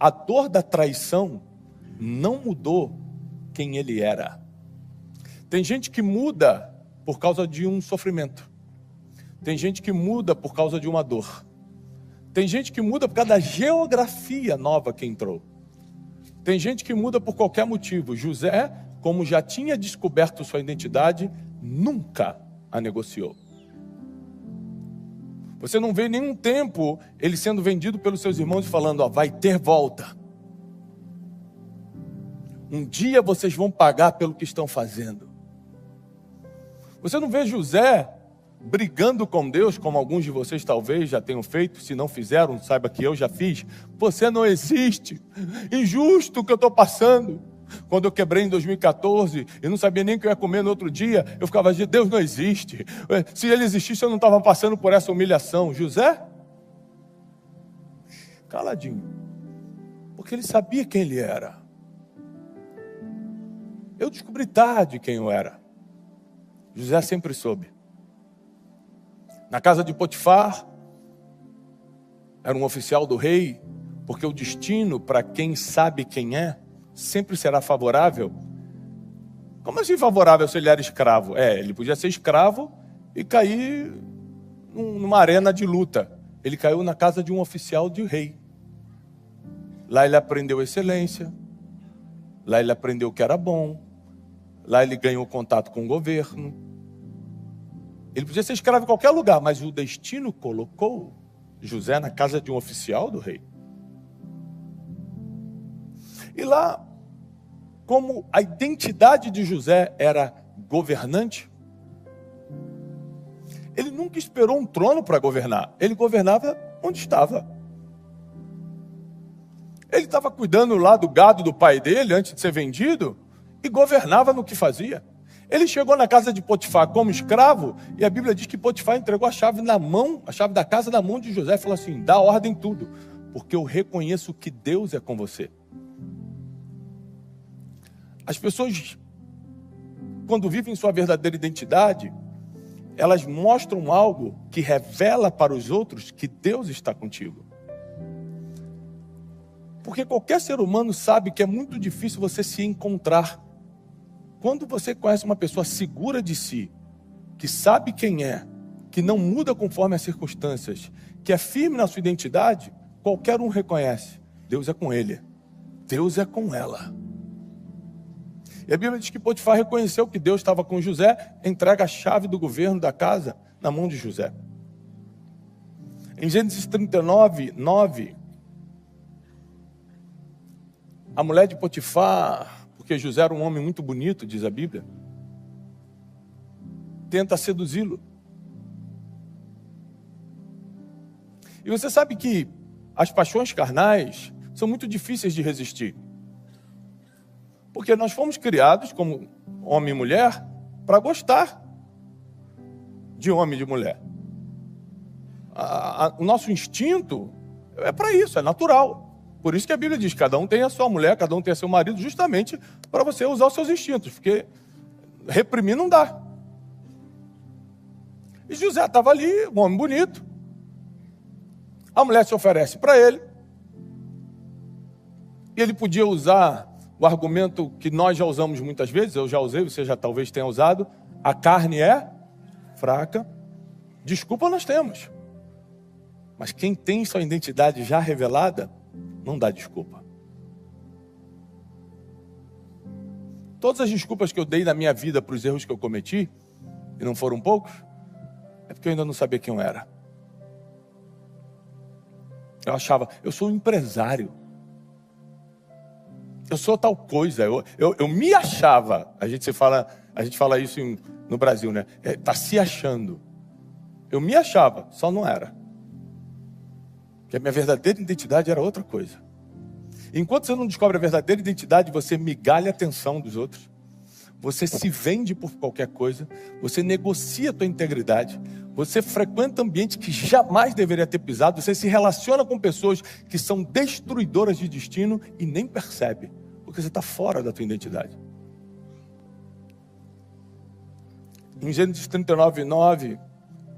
a dor da traição não mudou quem ele era. Tem gente que muda por causa de um sofrimento. Tem gente que muda por causa de uma dor. Tem gente que muda por causa da geografia nova que entrou. Tem gente que muda por qualquer motivo. José, como já tinha descoberto sua identidade, nunca a negociou. Você não vê nenhum tempo ele sendo vendido pelos seus irmãos e falando, ó, vai ter volta. Um dia vocês vão pagar pelo que estão fazendo. Você não vê José brigando com Deus, como alguns de vocês talvez já tenham feito. Se não fizeram, saiba que eu já fiz. Você não existe. Injusto o que eu estou passando. Quando eu quebrei em 2014 e não sabia nem o que eu ia comer no outro dia, eu ficava dizendo, Deus não existe. Se ele existisse, eu não estava passando por essa humilhação. José? Caladinho. Porque ele sabia quem ele era. Eu descobri tarde quem eu era. José sempre soube. Na casa de Potifar, era um oficial do rei, porque o destino para quem sabe quem é, sempre será favorável. Como assim favorável se ele era escravo? Ele podia ser escravo e cair numa arena de luta. Ele caiu na casa de um oficial de rei. Lá ele aprendeu excelência. Lá ele aprendeu o que era bom. Lá ele ganhou contato com o governo. Ele podia ser escravo em qualquer lugar, mas o destino colocou José na casa de um oficial do rei. E lá, como a identidade de José era governante, ele nunca esperou um trono para governar. Ele governava onde estava. Ele estava cuidando lá do gado do pai dele, antes de ser vendido, e governava no que fazia. Ele chegou na casa de Potifar como escravo, e a Bíblia diz que Potifar entregou a chave da casa na mão de José, e falou assim, dá ordem em tudo, porque eu reconheço que Deus é com você. As pessoas, quando vivem sua verdadeira identidade, elas mostram algo que revela para os outros que Deus está contigo. Porque qualquer ser humano sabe que é muito difícil você se encontrar. Quando você conhece uma pessoa segura de si, que sabe quem é, que não muda conforme as circunstâncias, que é firme na sua identidade, qualquer um reconhece. Deus é com ele. Deus é com ela. E a Bíblia diz que Potifar reconheceu que Deus estava com José, entrega a chave do governo da casa na mão de José. Em Gênesis 39, 9, a mulher de Potifar, porque José era um homem muito bonito, diz a Bíblia, tenta seduzi-lo. E você sabe que as paixões carnais são muito difíceis de resistir. Porque nós fomos criados como homem e mulher para gostar de homem e de mulher. O nosso instinto é para isso, é natural. Por isso que a Bíblia diz, cada um tem a sua mulher, cada um tem a seu marido, justamente para você usar os seus instintos, porque reprimir não dá. E José estava ali, um homem bonito, a mulher se oferece para ele, e ele podia usar o argumento que nós já usamos muitas vezes, eu já usei, você já talvez tenha usado, a carne é fraca, desculpa nós temos, mas quem tem sua identidade já revelada, não dá desculpa. Todas as desculpas que eu dei na minha vida para os erros que eu cometi, e não foram poucos, é porque eu ainda não sabia quem eu era. Eu achava, eu sou um empresário. Eu sou tal coisa. Eu me achava. A gente fala isso no Brasil, né? Tá se achando. Eu me achava, só não era. Que a minha verdadeira identidade era outra coisa. Enquanto você não descobre a verdadeira identidade, você migalha a atenção dos outros. Você se vende por qualquer coisa. Você negocia a tua integridade. Você frequenta ambientes que jamais deveria ter pisado. Você se relaciona com pessoas que são destruidoras de destino e nem percebe. Porque você está fora da tua identidade. Em Gênesis 39, 9,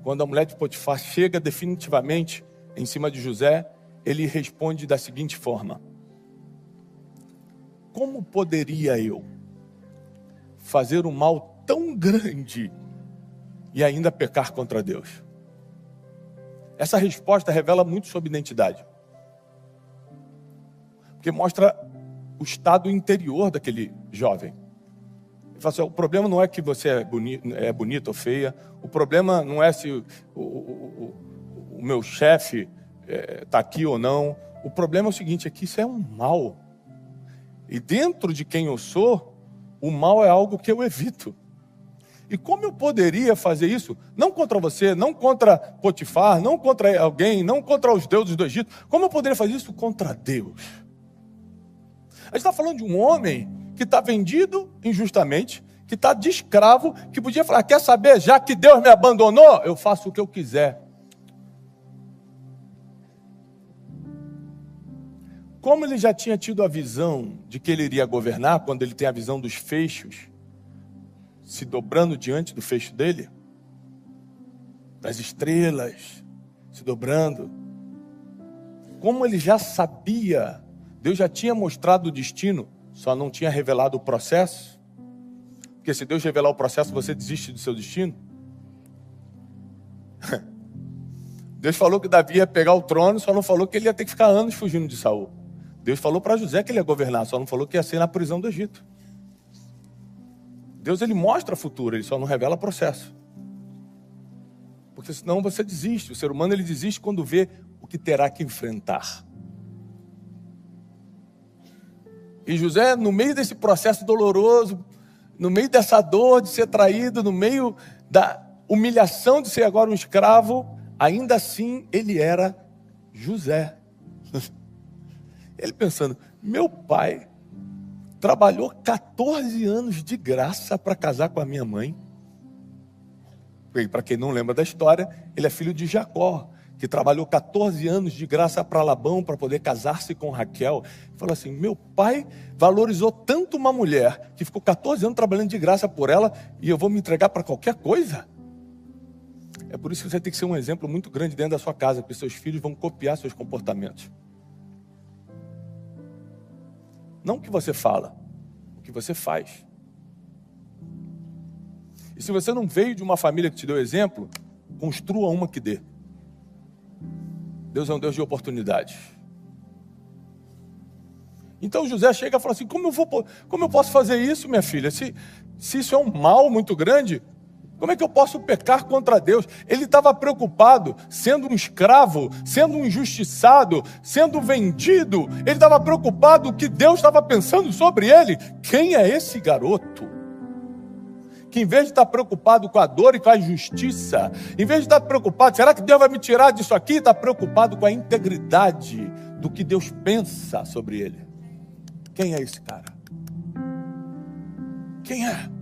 quando a mulher de Potifar chega definitivamente em cima de José, ele responde da seguinte forma: como poderia eu fazer um mal tão grande e ainda pecar contra Deus? Essa resposta revela muito sobre identidade. Porque mostra o estado interior daquele jovem. Ele fala assim, o problema não é que você é bonita ou feia, o problema não é se o meu chefe está aqui ou não, o problema é o seguinte, é que isso é um mal. E dentro de quem eu sou, o mal é algo que eu evito. E como eu poderia fazer isso? Não contra você, não contra Potifar, não contra alguém, não contra os deuses do Egito. Como eu poderia fazer isso contra Deus? A gente está falando de um homem que está vendido injustamente, que está de escravo, que podia falar, quer saber, já que Deus me abandonou, eu faço o que eu quiser. Como ele já tinha tido a visão de que ele iria governar, quando ele tem a visão dos feixes, se dobrando diante do fecho dele, das estrelas, se dobrando. Como ele já sabia, Deus já tinha mostrado o destino, só não tinha revelado o processo. Porque se Deus revelar o processo, você desiste do seu destino. Deus falou que Davi ia pegar o trono, só não falou que ele ia ter que ficar anos fugindo de Saul. Deus falou para José que ele ia governar, só não falou que ia ser na prisão do Egito. Deus, ele mostra o futuro, ele só não revela o processo. Porque senão você desiste. O ser humano, ele desiste quando vê o que terá que enfrentar. E José, no meio desse processo doloroso, no meio dessa dor de ser traído, no meio da humilhação de ser agora um escravo, ainda assim ele era José. Ele pensando, meu pai trabalhou 14 anos de graça para casar com a minha mãe. Para quem não lembra da história, ele é filho de Jacó, que trabalhou 14 anos de graça para Labão para poder casar-se com Raquel. Ele falou assim, meu pai valorizou tanto uma mulher que ficou 14 anos trabalhando de graça por ela e eu vou me entregar para qualquer coisa? É por isso que você tem que ser um exemplo muito grande dentro da sua casa, porque seus filhos vão copiar seus comportamentos. Não o que você fala, o que você faz. E se você não veio de uma família que te deu exemplo, construa uma que dê. Deus é um Deus de oportunidades. Então José chega e fala assim, como eu posso fazer isso, minha filha? Se isso é um mal muito grande, como é que eu posso pecar contra Deus? Ele estava preocupado, sendo um escravo, sendo um injustiçado, sendo vendido. Ele estava preocupado o que Deus estava pensando sobre ele. Quem é esse garoto? Que em vez de estar preocupado com a dor e com a injustiça, em vez de estar preocupado, será que Deus vai me tirar disso aqui? Está preocupado com a integridade do que Deus pensa sobre ele. Quem é esse cara? Quem é?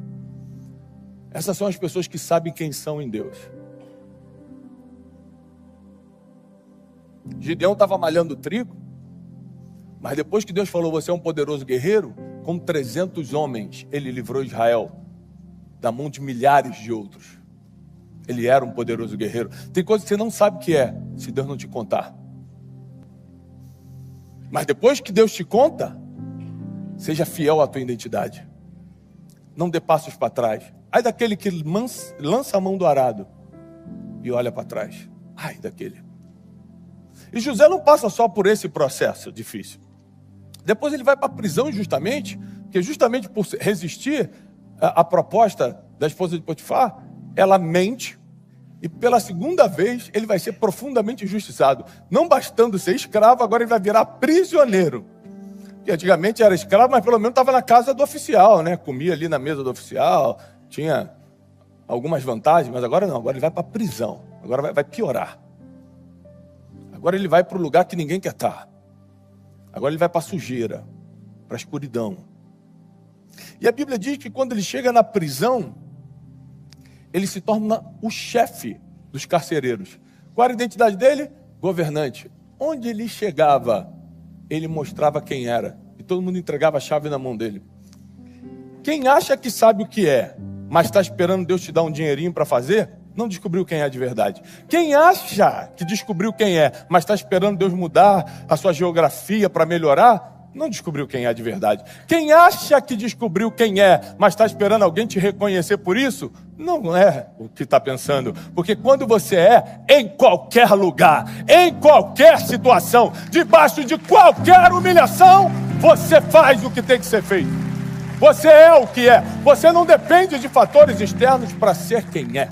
Essas são as pessoas que sabem quem são em Deus. Gideão estava malhando trigo, mas depois que Deus falou, você é um poderoso guerreiro, com 300 homens, ele livrou Israel da mão de milhares de outros. Ele era um poderoso guerreiro. Tem coisas que você não sabe o que é, se Deus não te contar. Mas depois que Deus te conta, seja fiel à tua identidade. Não dê passos para trás. Ai daquele que lança a mão do arado e olha para trás. Ai daquele. E José não passa só por esse processo difícil. Depois ele vai para a prisão injustamente, porque justamente por resistir à proposta da esposa de Potifar, ela mente e pela segunda vez ele vai ser profundamente injustiçado. Não bastando ser escravo, agora ele vai virar prisioneiro. Que antigamente era escravo, mas pelo menos estava na casa do oficial, né? Comia ali na mesa do oficial, tinha algumas vantagens, mas agora não, agora ele vai para a prisão, agora vai piorar. Agora ele vai para o lugar que ninguém quer estar. Agora ele vai para a sujeira, para a escuridão. E a Bíblia diz que quando ele chega na prisão, ele se torna o chefe dos carcereiros. Qual era a identidade dele? Governante. Onde ele chegava, ele mostrava quem era. E todo mundo entregava a chave na mão dele. Quem acha que sabe o que é, mas está esperando Deus te dar um dinheirinho para fazer, não descobriu quem é de verdade. Quem acha que descobriu quem é, mas está esperando Deus mudar a sua geografia para melhorar, não descobriu quem é de verdade. Quem acha que descobriu quem é, mas está esperando alguém te reconhecer por isso, não é o que está pensando. Porque quando você é, em qualquer lugar, em qualquer situação, debaixo de qualquer humilhação, você faz o que tem que ser feito. Você é o que é. Você não depende de fatores externos para ser quem é.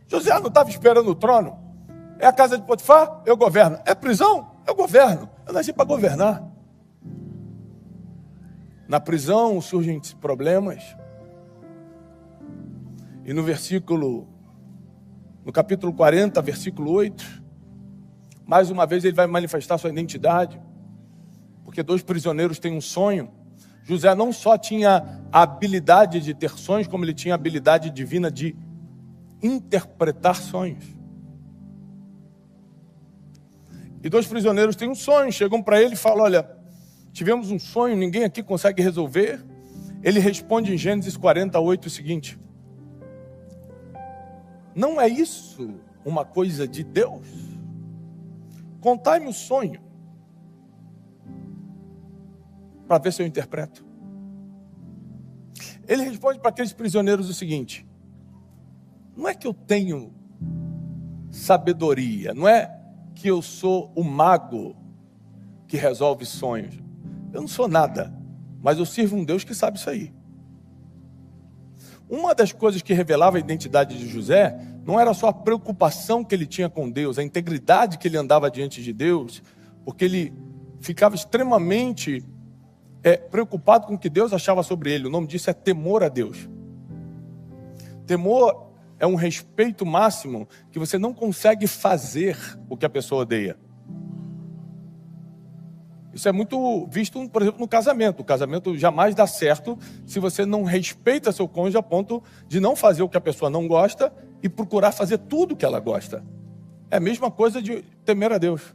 José não estava esperando o trono. É a casa de Potifar? Eu governo. É prisão? Eu governo. Eu nasci para governar. Na prisão surgem problemas. E no capítulo 40, versículo 8, mais uma vez ele vai manifestar sua identidade. Porque 2 prisioneiros têm um sonho. José não só tinha a habilidade de ter sonhos, como ele tinha a habilidade divina de interpretar sonhos. E 2 prisioneiros têm um sonho, chegam para ele e falam: olha, tivemos um sonho, ninguém aqui consegue resolver. Ele responde em Gênesis 48 o seguinte: não é isso uma coisa de Deus? Contai-me o sonho, para ver se eu interpreto. Ele responde para aqueles prisioneiros o seguinte: não é que eu tenho sabedoria, não é que eu sou o mago que resolve sonhos. Eu não sou nada, mas eu sirvo um Deus que sabe isso aí. Uma das coisas que revelava a identidade de José não era só a preocupação que ele tinha com Deus, a integridade que ele andava diante de Deus, porque ele ficava extremamente preocupado com o que Deus achava sobre ele. O nome disso é temor a Deus. Temor é um respeito máximo que você não consegue fazer o que a pessoa odeia. Isso é muito visto, por exemplo, no casamento. O casamento jamais dá certo se você não respeita seu cônjuge a ponto de não fazer o que a pessoa não gosta e procurar fazer tudo o que ela gosta. É a mesma coisa de temer a Deus.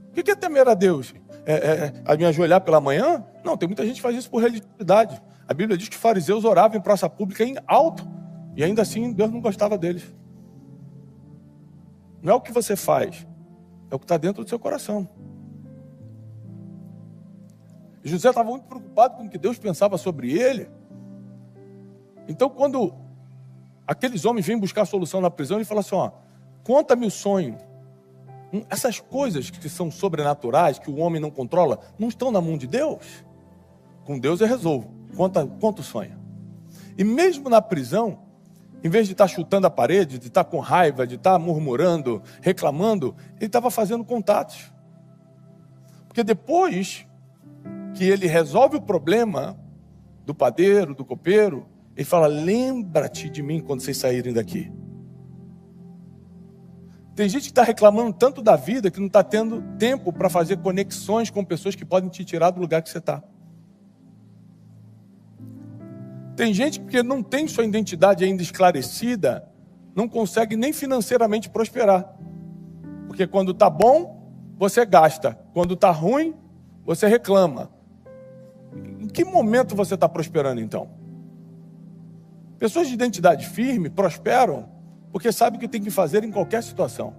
O que é temer a Deus? É me ajoelhar pela manhã? Não, tem muita gente que faz isso por religiosidade. A Bíblia diz que os fariseus oravam em praça pública em alto. E ainda assim, Deus não gostava deles. Não é o que você faz, é o que está dentro do seu coração. E José estava muito preocupado com o que Deus pensava sobre ele. Então, quando aqueles homens vêm buscar a solução na prisão, ele fala assim: ó, conta-me o sonho. Essas coisas que são sobrenaturais, que o homem não controla, não estão na mão de Deus. Com Deus eu resolvo. Conta o sonho. E mesmo na prisão, em vez de estar chutando a parede, de estar com raiva, de estar murmurando, reclamando, ele estava fazendo contatos. Porque depois que ele resolve o problema do padeiro, do copeiro, ele fala: lembra-te de mim quando vocês saírem daqui. Tem gente que está reclamando tanto da vida que não está tendo tempo para fazer conexões com pessoas que podem te tirar do lugar que você está. Tem gente que não tem sua identidade ainda esclarecida, não consegue nem financeiramente prosperar. Porque quando está bom, você gasta. Quando está ruim, você reclama. Em que momento você está prosperando então? Pessoas de identidade firme prosperam porque sabem o que tem que fazer em qualquer situação.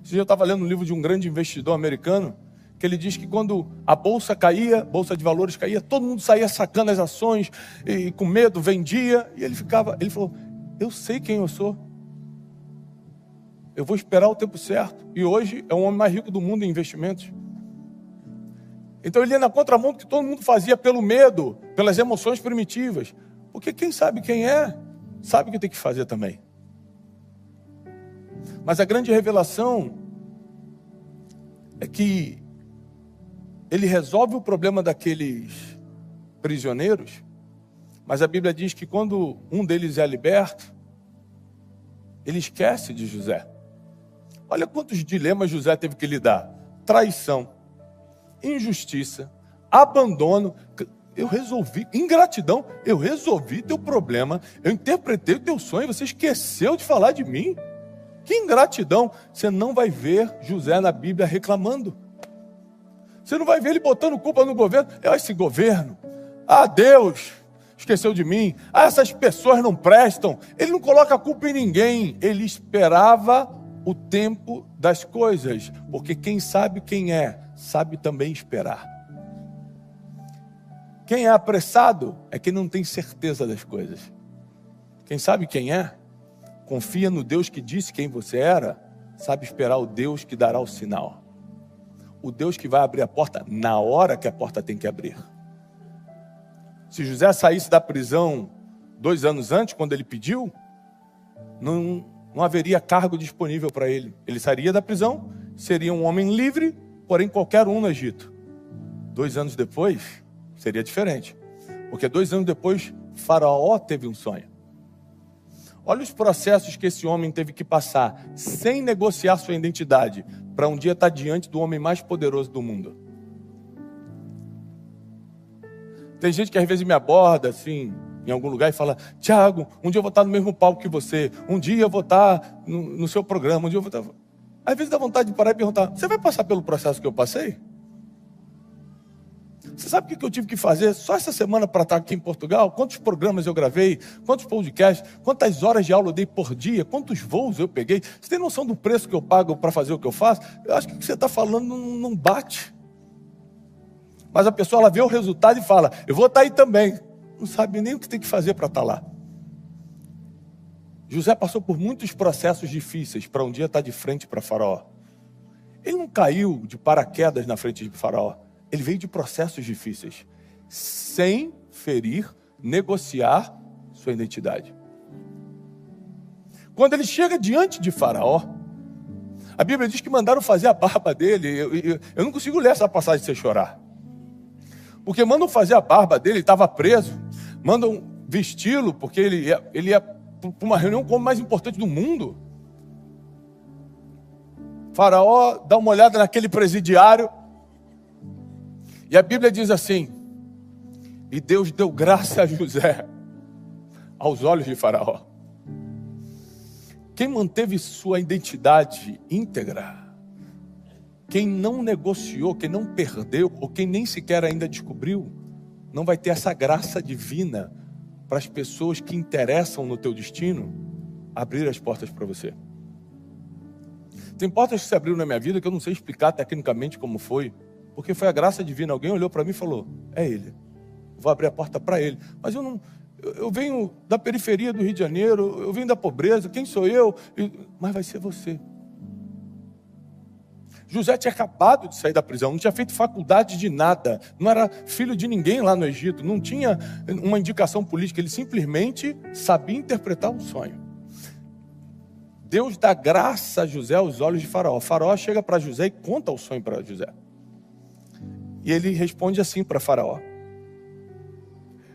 Esse dia eu estava lendo um livro de um grande investidor americano, que ele diz que quando a bolsa caía, bolsa de valores caía, todo mundo saía sacando as ações e com medo vendia, e ele falou: eu sei quem eu sou, eu vou esperar o tempo certo. E hoje é o homem mais rico do mundo em investimentos. Então ele ia na contramão do que todo mundo fazia pelo medo, pelas emoções primitivas, porque quem sabe quem é, sabe o que tem que fazer também. Mas a grande revelação é que ele resolve o problema daqueles prisioneiros, mas a Bíblia diz que quando um deles é liberto, ele esquece de José. Olha quantos dilemas José teve que lidar: traição, injustiça, abandono. Eu resolvi, ingratidão, eu resolvi teu problema, eu interpretei o teu sonho, você esqueceu de falar de mim. Que ingratidão! Você não vai ver José na Bíblia reclamando. Você não vai ver ele botando culpa no governo. Esse governo, Deus esqueceu de mim, essas pessoas não prestam. Ele não coloca a culpa em ninguém. Ele esperava o tempo das coisas, porque quem sabe quem é, sabe também esperar. Quem é apressado é quem não tem certeza das coisas. Quem sabe quem é, confia no Deus que disse quem você era, sabe esperar o Deus que dará o sinal. O Deus que vai abrir a porta na hora que a porta tem que abrir. Se José saísse da prisão 2 anos antes, quando ele pediu, não haveria cargo disponível para ele. Ele sairia da prisão, seria um homem livre, porém qualquer um no Egito. 2 anos depois, seria diferente. Porque 2 anos depois, Faraó teve um sonho. Olha os processos que esse homem teve que passar, sem negociar sua identidade, para um dia estar diante do homem mais poderoso do mundo. Tem gente que às vezes me aborda assim, em algum lugar e fala: Tiago, um dia eu vou estar no mesmo palco que você, um dia eu vou estar no seu programa, um dia eu vou estar... Às vezes dá vontade de parar e perguntar: você vai passar pelo processo que eu passei? Você sabe o que eu tive que fazer só essa semana para estar aqui em Portugal? Quantos programas eu gravei? Quantos podcasts? Quantas horas de aula eu dei por dia? Quantos voos eu peguei? Você tem noção do preço que eu pago para fazer o que eu faço? Eu acho que o que você está falando não bate. Mas a pessoa, ela vê o resultado e fala: eu vou estar aí também. Não sabe nem o que tem que fazer para estar lá. José passou por muitos processos difíceis para um dia estar de frente para Faraó. Ele não caiu de paraquedas na frente de Faraó. Ele veio de processos difíceis, sem ferir, negociar sua identidade. Quando ele chega diante de Faraó, a Bíblia diz que mandaram fazer a barba dele. Eu não consigo ler essa passagem sem chorar. Porque mandam fazer a barba dele, ele estava preso. Mandam vesti-lo, porque ele ia para uma reunião como o mais importante do mundo. Faraó dá uma olhada naquele presidiário. E a Bíblia diz assim: e Deus deu graça a José aos olhos de Faraó. Quem manteve sua identidade íntegra, quem não negociou, quem não perdeu, ou quem nem sequer ainda descobriu, não vai ter essa graça divina para as pessoas que interessam no teu destino abrir as portas para você. Tem portas que se abriram na minha vida que eu não sei explicar tecnicamente como foi, porque foi a graça divina. Alguém olhou para mim e falou: é ele, vou abrir a porta para ele. Mas eu venho da periferia do Rio de Janeiro, eu venho da pobreza, quem sou eu? Mas vai ser você. José tinha acabado de sair da prisão, não tinha feito faculdade de nada, não era filho de ninguém lá no Egito, não tinha uma indicação política, ele simplesmente sabia interpretar um sonho. Deus dá graça a José aos olhos de Faraó. Faraó chega para José e conta o sonho para José. E ele responde assim para Faraó.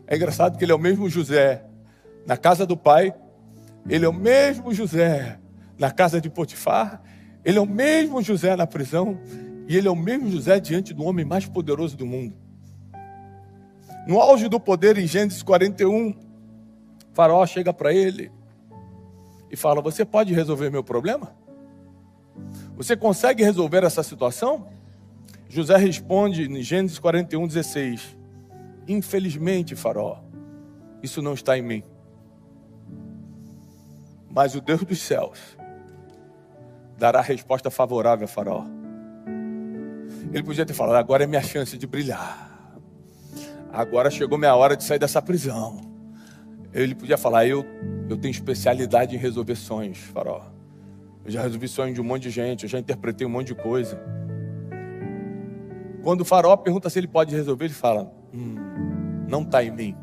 É engraçado que ele é o mesmo José na casa do pai, ele é o mesmo José na casa de Potifar, ele é o mesmo José na prisão, e ele é o mesmo José diante do homem mais poderoso do mundo. No auge do poder, em Gênesis 41, Faraó chega para ele e fala: você pode resolver meu problema? Você consegue resolver essa situação? José responde em Gênesis 41, 16: infelizmente, Faraó, isso não está em mim. Mas o Deus dos céus dará resposta favorável a Faraó. Ele podia ter falado: agora é minha chance de brilhar. Agora chegou minha hora de sair dessa prisão. Ele podia falar: eu tenho especialidade em resolver sonhos, Faraó. Eu já resolvi sonhos de um monte de gente, eu já interpretei um monte de coisa. Quando o Faraó pergunta se ele pode resolver, ele fala: não está em mim.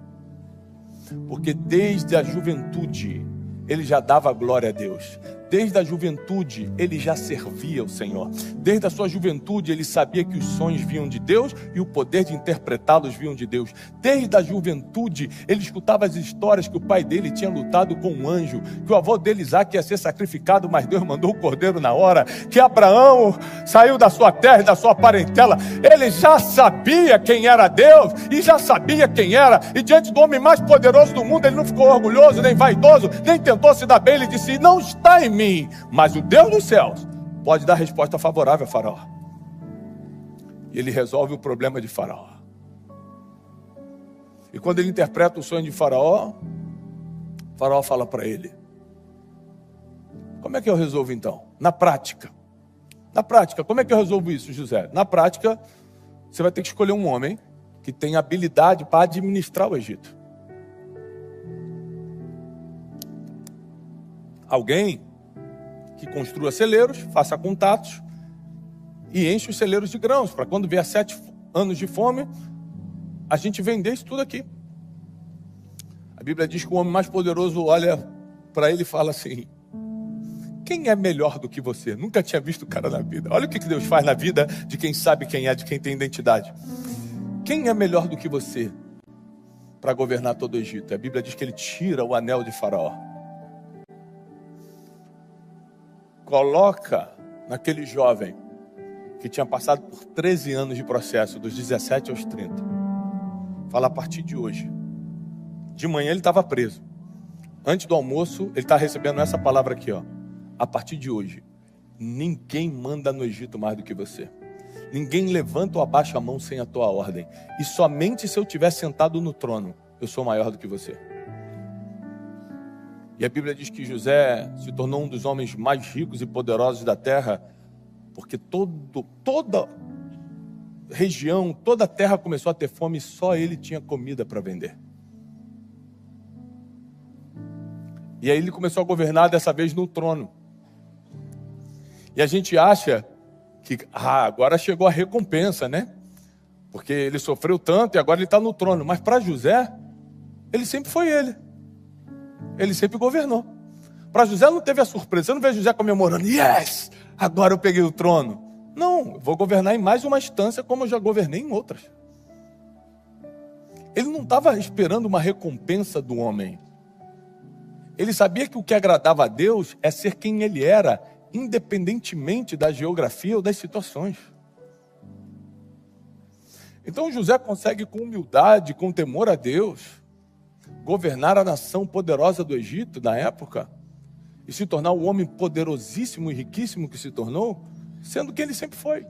Porque desde a juventude ele já dava glória a Deus. Desde a juventude ele já servia o Senhor. Desde a sua juventude ele sabia que os sonhos vinham de Deus e o poder de interpretá-los vinham de Deus. Desde a juventude ele escutava as histórias que o pai dele tinha lutado com um anjo, que o avô dele, Isaac, ia ser sacrificado, mas Deus mandou o cordeiro na hora, que Abraão saiu da sua terra e da sua parentela. Ele já sabia quem era Deus e já sabia quem era, e diante do homem mais poderoso do mundo ele não ficou orgulhoso, nem vaidoso, nem tentou se dar bem. Ele disse: não está em mim, mas o Deus dos céus pode dar resposta favorável a Faraó. E ele resolve o problema de Faraó. E quando ele interpreta o sonho de Faraó, Faraó fala para ele: como é que eu resolvo então? Na prática, Na prática, como é que eu resolvo isso, José? Na prática, você vai ter que escolher um homem que tem habilidade para administrar o Egito. Alguém que construa celeiros, faça contatos e enche os celeiros de grãos, para quando vier 7 anos de fome, a gente vender isso tudo aqui. A Bíblia diz que o homem mais poderoso olha para ele e fala assim: quem é melhor do que você? Nunca tinha visto o cara na vida. Olha o que Deus faz na vida de quem sabe quem é, de quem tem identidade. Quem é melhor do que você para governar todo o Egito? A Bíblia diz que ele tira o anel de Faraó. Coloca naquele jovem que tinha passado por 13 anos de processo, dos 17 aos 30. Fala: a partir de hoje. De manhã ele estava preso. Antes do almoço, ele está recebendo essa palavra aqui, ó. A partir de hoje, ninguém manda no Egito mais do que você. Ninguém levanta ou abaixa a mão sem a tua ordem. E somente se eu estiver sentado no trono, eu sou maior do que você. E a Bíblia diz que José se tornou um dos homens mais ricos e poderosos da terra, porque toda região, toda a terra começou a ter fome e só ele tinha comida para vender. E aí ele começou a governar dessa vez no trono. E a gente acha que agora chegou a recompensa, né? Porque ele sofreu tanto e agora ele está no trono. Mas para José, ele sempre foi ele. Ele sempre governou. Para José não teve a surpresa. Você não vê José comemorando: yes, agora eu peguei o trono. Não, eu vou governar em mais uma instância como eu já governei em outras. Ele não estava esperando uma recompensa do homem. Ele sabia que o que agradava a Deus é ser quem ele era, independentemente da geografia ou das situações. Então José consegue, com humildade, com temor a Deus, governar a nação poderosa do Egito na época e se tornar o homem poderosíssimo e riquíssimo que se tornou, sendo que ele sempre foi.